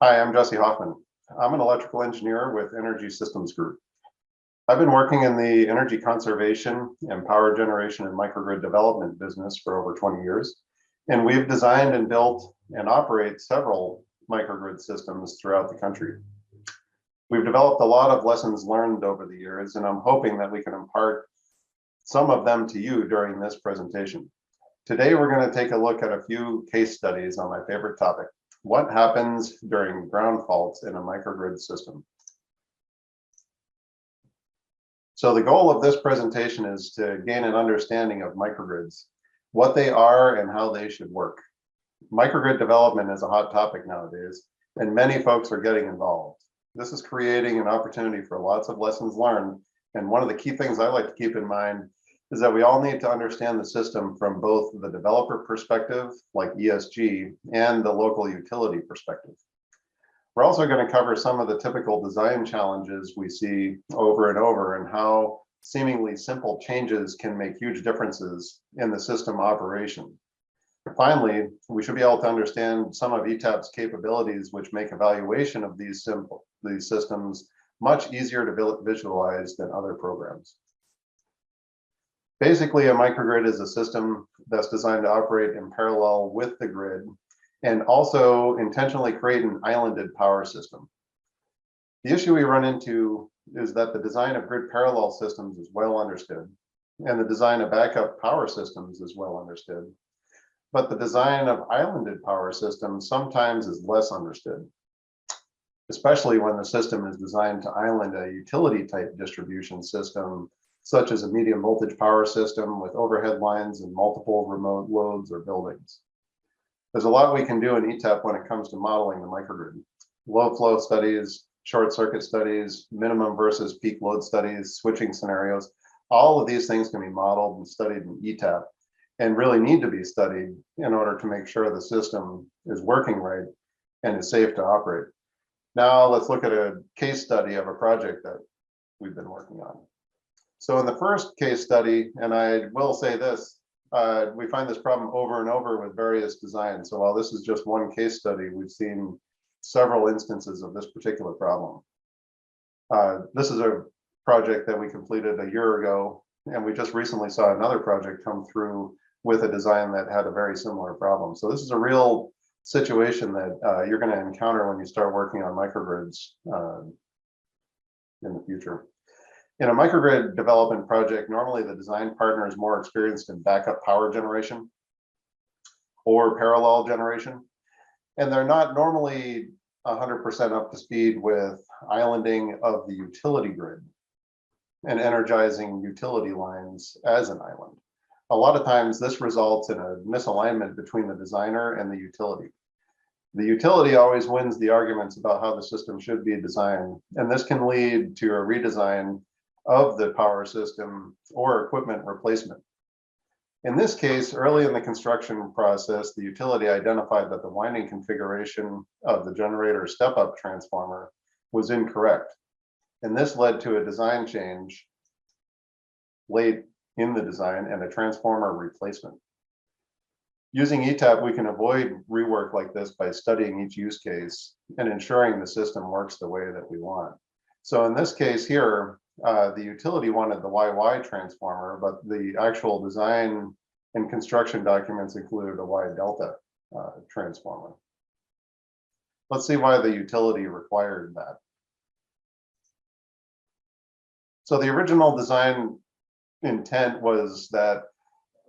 Hi, I'm Jesse Hoffman. I'm an electrical engineer with Energy Systems Group. I've been working in the energy conservation and power generation and microgrid development business for over 20 years. And we've designed and built and operate several microgrid systems throughout the country. We've developed a lot of lessons learned over the years, and I'm hoping that we can impart some of them to you during this presentation. Today, we're going to take a look at a few case studies on my favorite topic: what happens during ground faults in a microgrid system. So the goal of this presentation is to gain an understanding of microgrids, what they are and how they should work. Microgrid development is a hot topic nowadays, and many folks are getting involved. This is creating an opportunity for lots of lessons learned. And one of the key things I like to keep in mind is that we all need to understand the system from both the developer perspective, like ESG, and the local utility perspective. We're also going to cover some of the typical design challenges we see over and over, and how seemingly simple changes can make huge differences in the system operation. Finally, we should be able to understand some of ETAP's capabilities, which make evaluation of these systems much easier to visualize than other programs. Basically, a microgrid is a system that's designed to operate in parallel with the grid and also intentionally create an islanded power system. The issue we run into is that the design of grid parallel systems is well understood, and the design of backup power systems is well understood. But the design of islanded power systems sometimes is less understood, especially when the system is designed to island a utility type distribution system, such as a medium voltage power system with overhead lines and multiple remote loads or buildings. There's a lot we can do in ETAP when it comes to modeling the microgrid. Low flow studies, short circuit studies, minimum versus peak load studies, switching scenarios, all of these things can be modeled and studied in ETAP, and really need to be studied in order to make sure the system is working right and is safe to operate. Now let's look at a case study of a project that we've been working on. So in the first case study, and I will say this, we find this problem over and over with various designs. So while this is just one case study, we've seen several instances of this particular problem. This is a project that we completed a year ago, and we just recently saw another project come through with a design that had a very similar problem. So this is a real situation that you're going to encounter when you start working on microgrids in the future. In a microgrid development project, normally the design partner is more experienced in backup power generation or parallel generation, and they're not normally 100% up to speed with islanding of the utility grid and energizing utility lines as an island. A lot of times this results in a misalignment between the designer and the utility. The utility always wins the arguments about how the system should be designed, and this can lead to a redesign of the power system or equipment replacement. In this case, early in the construction process, the utility identified that the winding configuration of the generator step-up transformer was incorrect. And this led to a design change late in the design and a transformer replacement. Using ETAP, we can avoid rework like this by studying each use case and ensuring the system works the way that we want. So in this case here, the utility wanted the YY transformer, but the actual design and construction documents included a Y delta transformer. Let's see why the utility required that. So the original design intent was that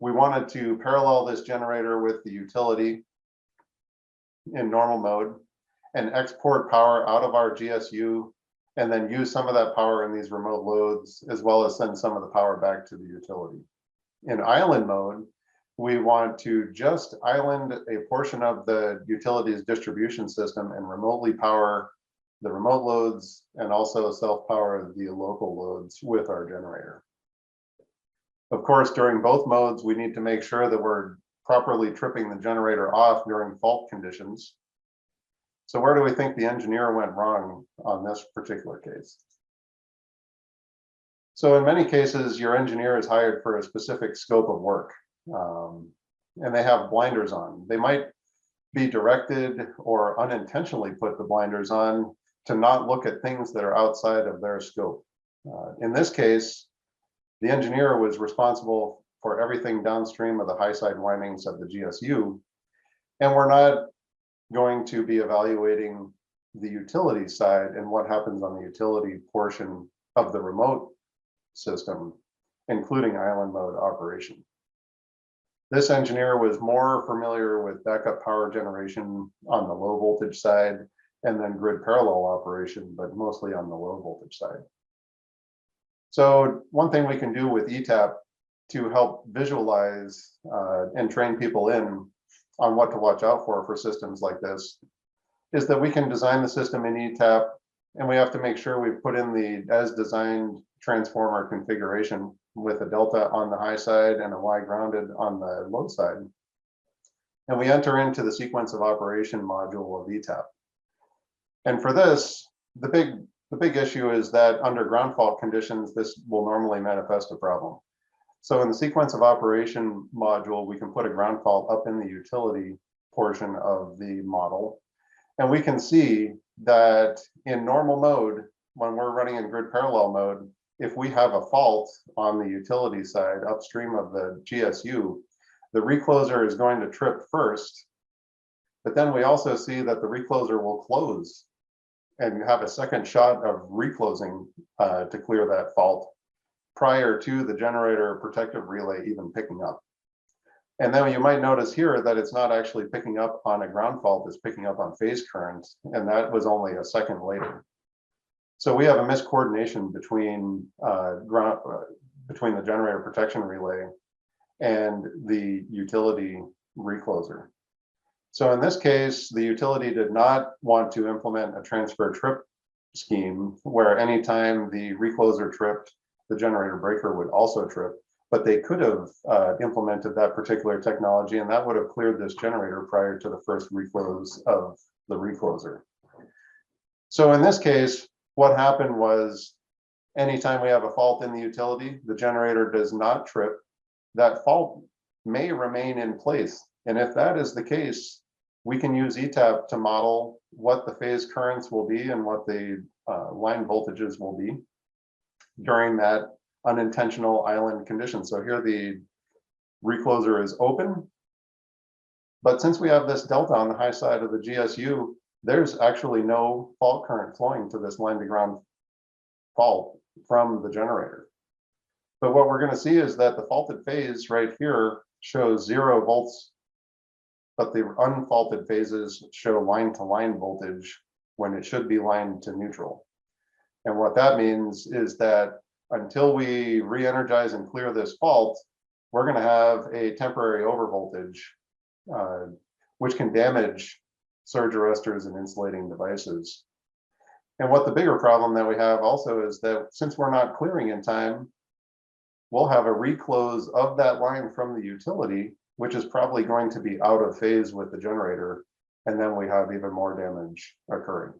we wanted to parallel this generator with the utility in normal mode and export power out of our GSU, and then use some of that power in these remote loads, as well as send some of the power back to the utility. In island mode, we want to just island a portion of the utility's distribution system and remotely power the remote loads and also self-power the local loads with our generator. Of course, during both modes, we need to make sure that we're properly tripping the generator off during fault conditions. So where do we think the engineer went wrong on this particular case? So in many cases, your engineer is hired for a specific scope of work, and they have blinders on. They might be directed or unintentionally put the blinders on to not look at things that are outside of their scope. In this case, the engineer was responsible for everything downstream of the high side windings of the GSU, and we're not going to be evaluating the utility side and what happens on the utility portion of the remote system, including island mode operation. This engineer was more familiar with backup power generation on the low voltage side and then grid parallel operation, but mostly on the low voltage side. So one thing we can do with ETAP to help visualize and train people in on what to watch out for systems like this is that we can design the system in ETAP, and we have to make sure we put in the as designed transformer configuration with a delta on the high side and a Y grounded on the low side. And we enter into the sequence of operation module of ETAP. And for this, the big issue is that under ground fault conditions, this will normally manifest a problem. So in the sequence of operation module, we can put a ground fault up in the utility portion of the model. And we can see that in normal mode, when we're running in grid parallel mode, if we have a fault on the utility side upstream of the GSU, the recloser is going to trip first. But then we also see that the recloser will close and have a second shot of reclosing to clear that fault prior to the generator protective relay even picking up. And then you might notice here that it's not actually picking up on a ground fault, it's picking up on phase current, and that was only a second later. So we have a miscoordination between between the generator protection relay and the utility recloser. So in this case, the utility did not want to implement a transfer trip scheme where anytime the recloser tripped, the generator breaker would also trip, but they could have implemented that particular technology, and that would have cleared this generator prior to the first reclose of the recloser. So in this case, what happened was anytime we have a fault in the utility, the generator does not trip. That fault may remain in place. And if that is the case, we can use ETAP to model what the phase currents will be and what the line voltages will be during that unintentional island condition. So here the recloser is open, but since we have this delta on the high side of the GSU, there's actually no fault current flowing to this line to ground fault from the generator. But what we're going to see is that the faulted phase right here shows 0 volts, but the unfaulted phases show line to line voltage when it should be line to neutral. And what that means is that until we re-energize and clear this fault, we're going to have a temporary overvoltage, which can damage surge arresters and insulating devices. And what the bigger problem that we have also is that since we're not clearing in time, we'll have a reclose of that line from the utility, which is probably going to be out of phase with the generator, and then we have even more damage occurring.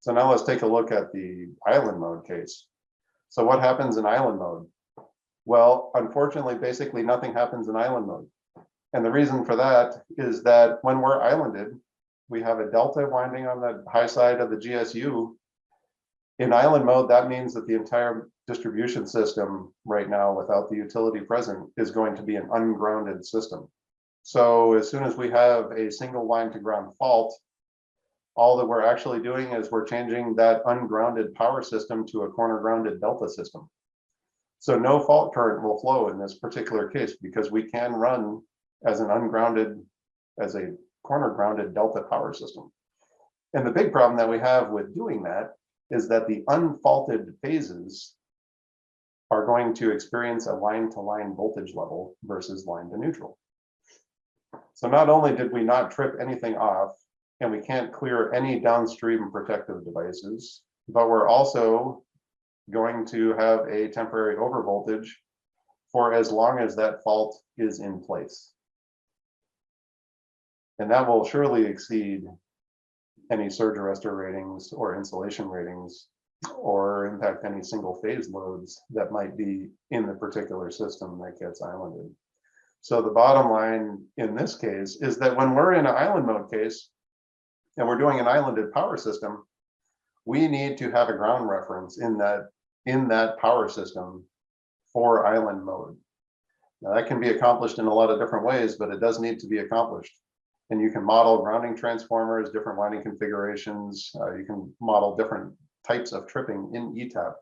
So now let's take a look at the island mode case. So what happens in island mode? Well, unfortunately, basically nothing happens in island mode. And the reason for that is that when we're islanded, we have a delta winding on the high side of the GSU. In island mode, that means that the entire distribution system right now, without the utility present, is going to be an ungrounded system. So as soon as we have a single line to ground fault, all that we're actually doing is we're changing that ungrounded power system to a corner grounded delta system. So no fault current will flow in this particular case because we can run as an ungrounded, as a corner grounded delta power system. And the big problem that we have with doing that is that the unfaulted phases are going to experience a line to line voltage level versus line to neutral. So not only did we not trip anything off, and we can't clear any downstream protective devices, but we're also going to have a temporary overvoltage for as long as that fault is in place. And that will surely exceed any surge arrestor ratings or insulation ratings or impact any single phase loads that might be in the particular system that gets islanded. So the bottom line in this case is that when we're in an island mode case and we're doing an islanded power system, we need to have a ground reference in that power system for island mode. Now that can be accomplished in a lot of different ways, but it does need to be accomplished. And you can model grounding transformers, different winding configurations. You can model different types of tripping in ETAP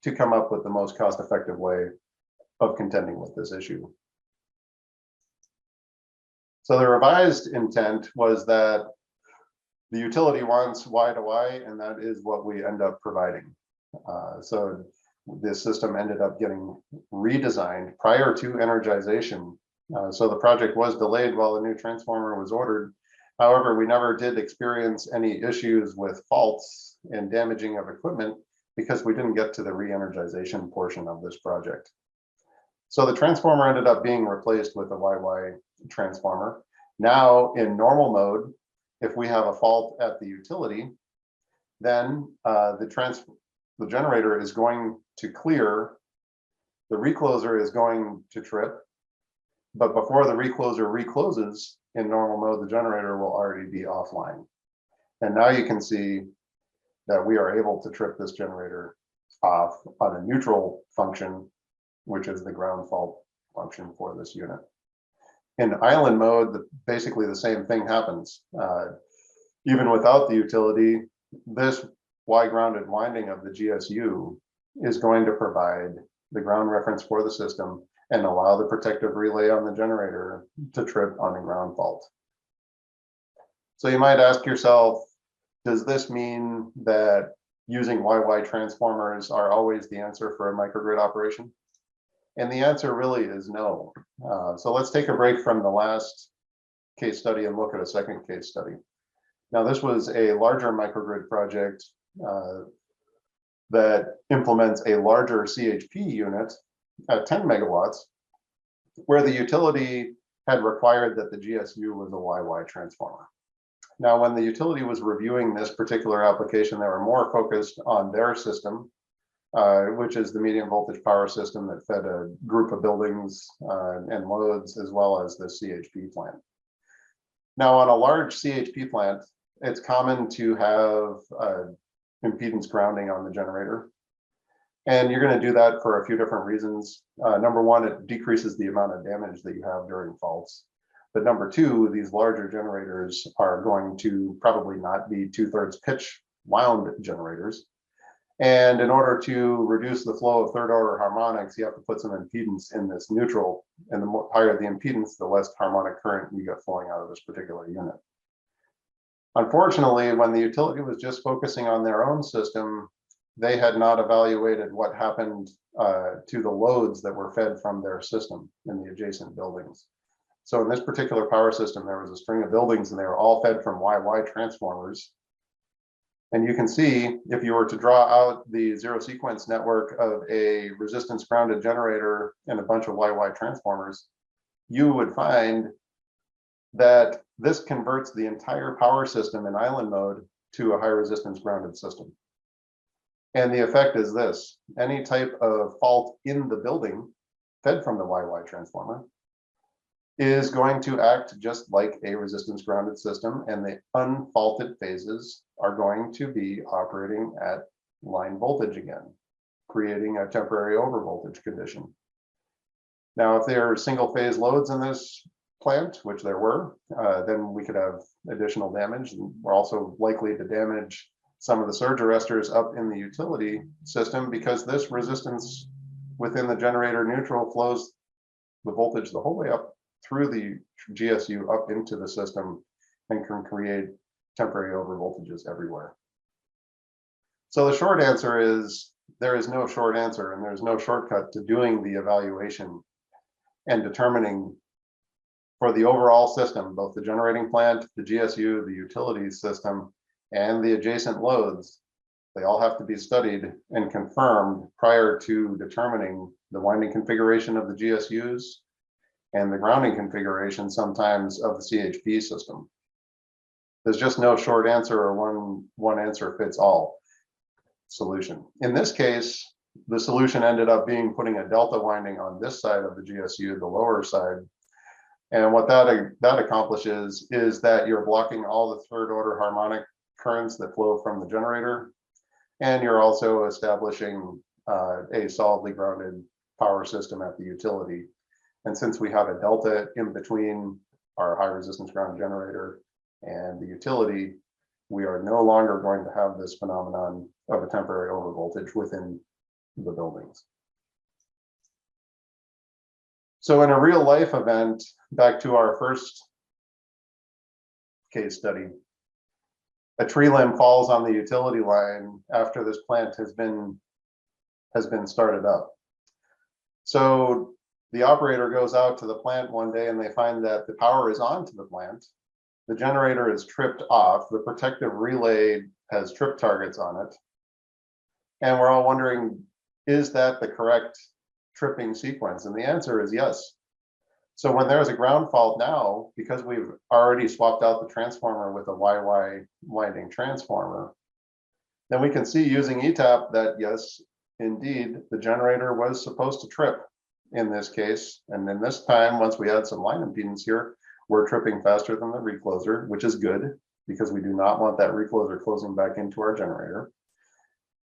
to come up with the most cost-effective way of contending with this issue. So the revised intent was that the utility wants Y to Y, and that is what we end up providing. So this system ended up getting redesigned prior to energization. So the project was delayed while the new transformer was ordered. However, we never did experience any issues with faults and damaging of equipment because we didn't get to the re-energization portion of this project. So the transformer ended up being replaced with a YY transformer. Now in normal mode, if we have a fault at the utility, then the generator is going to clear, the recloser is going to trip, but before the recloser recloses in normal mode, the generator will already be offline. And now you can see that we are able to trip this generator off on a neutral function, which is the ground fault function for this unit. In island mode, basically the same thing happens. Even without the utility, this Y-grounded winding of the GSU is going to provide the ground reference for the system and allow the protective relay on the generator to trip on a ground fault. So you might ask yourself, does this mean that using YY transformers are always the answer for a microgrid operation? And the answer really is no. So let's take a break from the last case study and look at a second case study. Now, this was a larger microgrid project that implements a larger CHP unit at 10 megawatts, where the utility had required that the GSU was a YY transformer. Now, when the utility was reviewing this particular application, they were more focused on their system, which is the medium voltage power system that fed a group of buildings and loads, as well as the CHP plant. Now, on a large CHP plant, it's common to have impedance grounding on the generator. And you're going to do that for a few different reasons. Number one, it decreases the amount of damage that you have during faults. But number two, these larger generators are going to probably not be 2/3 pitch wound generators. And in order to reduce the flow of third order harmonics, you have to put some impedance in this neutral. And the more higher the impedance, the less harmonic current you get flowing out of this particular unit. Unfortunately, when the utility was just focusing on their own system, they had not evaluated what happened to the loads that were fed from their system in the adjacent buildings. So in this particular power system, there was a string of buildings and they were all fed from YY transformers. And you can see, if you were to draw out the zero sequence network of a resistance grounded generator and a bunch of YY transformers, you would find that this converts the entire power system in island mode to a high resistance grounded system. And the effect is this: any type of fault in the building fed from the YY transformer is going to act just like a resistance grounded system, and the unfaulted phases are going to be operating at line voltage again, creating a temporary overvoltage condition. Now, if there are single phase loads in this plant, which there were, then we could have additional damage. We're also likely to damage some of the surge arresters up in the utility system, because this resistance within the generator neutral flows the voltage the whole way up through the GSU up into the system and can create temporary overvoltages everywhere. So the short answer is there is no short answer, and there's no shortcut to doing the evaluation and determining for the overall system, both the generating plant, the GSU, the utility system, and the adjacent loads. They all have to be studied and confirmed prior to determining the winding configuration of the GSUs and the grounding configuration sometimes of the CHP system. There's just no short answer or one answer fits all solution. In this case, the solution ended up being putting a delta winding on this side of the GSU, the lower side, And what that accomplishes is that you're blocking all the third order harmonic currents that flow from the generator. And you're also establishing a solidly grounded power system at the utility. And since we have a delta in between our high resistance ground generator and the utility, we are no longer going to have this phenomenon of a temporary overvoltage within the buildings. So in a real life event, back to our first case study, a tree limb falls on the utility line after this plant has been started up. So the operator goes out to the plant one day and they find that the power is on to the plant. The generator is tripped off. The protective relay has trip targets on it. And we're all wondering, is that the correct tripping sequence? And the answer is yes. So when there's a ground fault now, because we've already swapped out the transformer with a YY winding transformer, then we can see using ETAP that yes, indeed, the generator was supposed to trip in this case. And then this time, once we add some line impedance here, we're tripping faster than the recloser, which is good because we do not want that recloser closing back into our generator.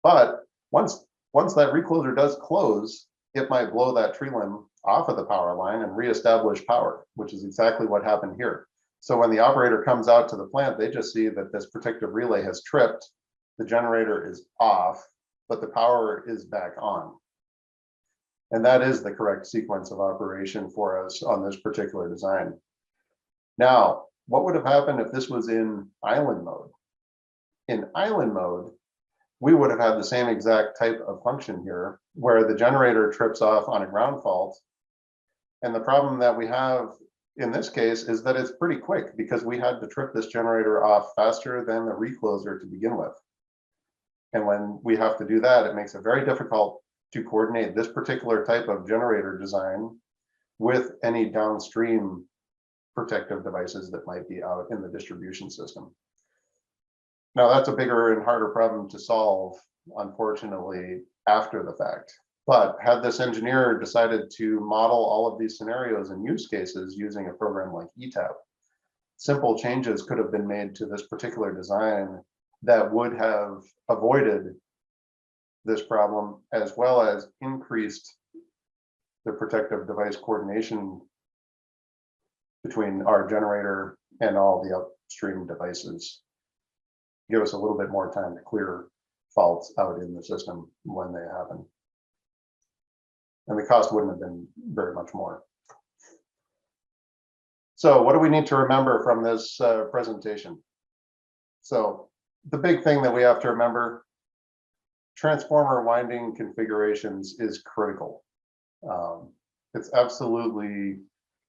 But once that recloser does close, it might blow that tree limb off of the power line and reestablish power, which is exactly what happened here. So when the operator comes out to the plant, they just see that this protective relay has tripped, the generator is off, but the power is back on. And that is the correct sequence of operation for us on this particular design. Now, what would have happened if this was in island mode? In island mode, we would have had the same exact type of function here where the generator trips off on a ground fault. And the problem that we have in this case is that it's pretty quick because we had to trip this generator off faster than the recloser to begin with. And when we have to do that, it makes it very difficult to coordinate this particular type of generator design with any downstream protective devices that might be out in the distribution system. Now that's a bigger and harder problem to solve, unfortunately, after the fact. But had this engineer decided to model all of these scenarios and use cases using a program like ETAP, simple changes could have been made to this particular design that would have avoided this problem, as well as increased the protective device coordination between our generator and all the upstream devices. Give us a little bit more time to clear faults out in the system when they happen. And the cost wouldn't have been very much more. So what do we need to remember from this presentation? So the big thing that we have to remember, transformer winding configurations is critical. It's absolutely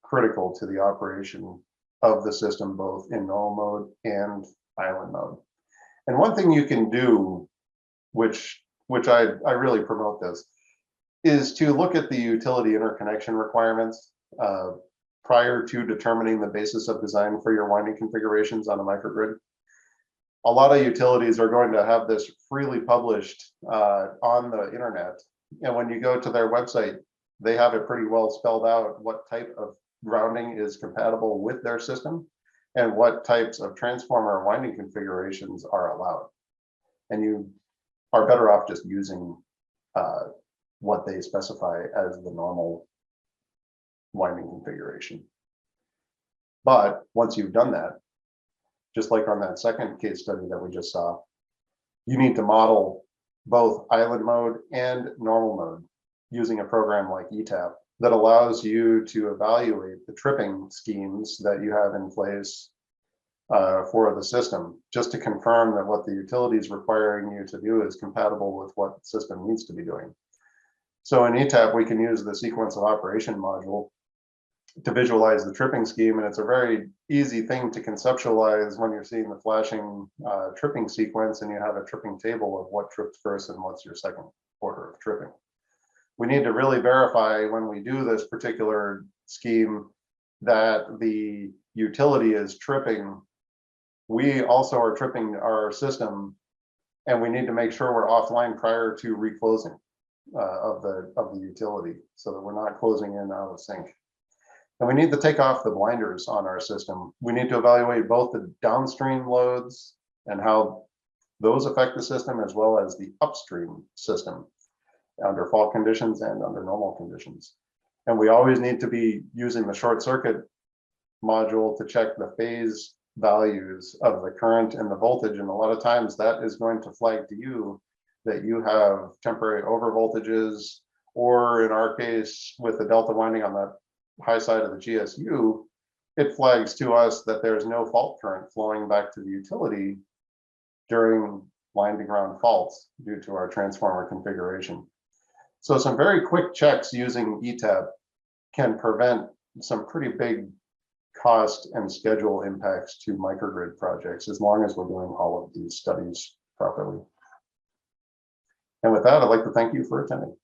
critical to the operation of the system, both in normal mode and island mode. And one thing you can do, which I really promote this, is to look at the utility interconnection requirements prior to determining the basis of design for your winding configurations on a microgrid. A lot of utilities are going to have this freely published on the internet. And when you go to their website, they have it pretty well spelled out what type of grounding is compatible with their system and what types of transformer winding configurations are allowed. And you are better off just using what they specify as the normal winding configuration. But once you've done that, just like on that second case study that we just saw, you need to model both island mode and normal mode using a program like ETAP that allows you to evaluate the tripping schemes that you have in place for the system, just to confirm that what the utility is requiring you to do is compatible with what the system needs to be doing. So in ETAP, we can use the sequence of operation module to visualize the tripping scheme, and it's a very easy thing to conceptualize when you're seeing the flashing tripping sequence and you have a tripping table of what tripped first and what's your second order of tripping. We need to really verify when we do this particular scheme that the utility is tripping. We also are tripping our system, and we need to make sure we're offline prior to reclosing of the utility so that we're not closing in out of sync. And we need to take off the blinders on our system. We need to evaluate both the downstream loads and how those affect the system, as well as the upstream system under fault conditions and under normal conditions. And we always need to be using the short circuit module to check the phase values of the current and the voltage. And a lot of times that is going to flag to you that you have temporary over voltages, or in our case, with the delta winding on the high side of the GSU, it flags to us that there's no fault current flowing back to the utility during line to ground faults due to our transformer configuration. So some very quick checks using ETAP can prevent some pretty big cost and schedule impacts to microgrid projects, as long as we're doing all of these studies properly. And with that, I'd like to thank you for attending.